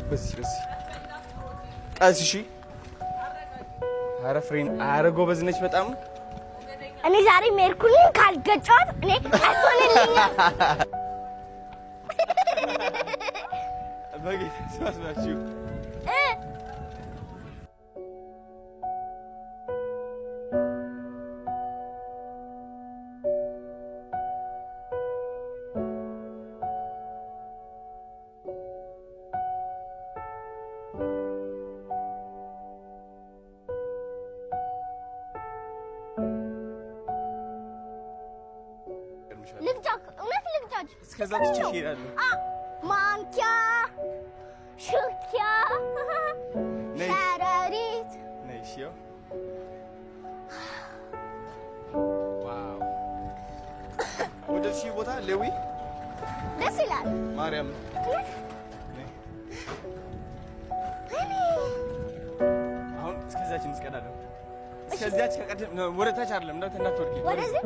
በዚህ ቀስ እሺ። ኧረ ፍሬን ኧረ ጎበዝ ነች በጣም። እኔ ዛሬ ሜርኩሪን ካልገጫት እኔ አይሆንልኝም። በጌታ ስማስማችሁ ልግጫት እስከዛ ትችሽ ይላል። ማንኪያ ሹኪያ ሸረሪት ነሽ። ዋው ወደዚህ ቦታ ሌዊ ደስ ይላል። ማርያም አሁን እስከዛችን እንስቀዳለን። እስከዛች ከቀደም ወደ ታች አይደለም እንዳትወርቂ። ወደዚህ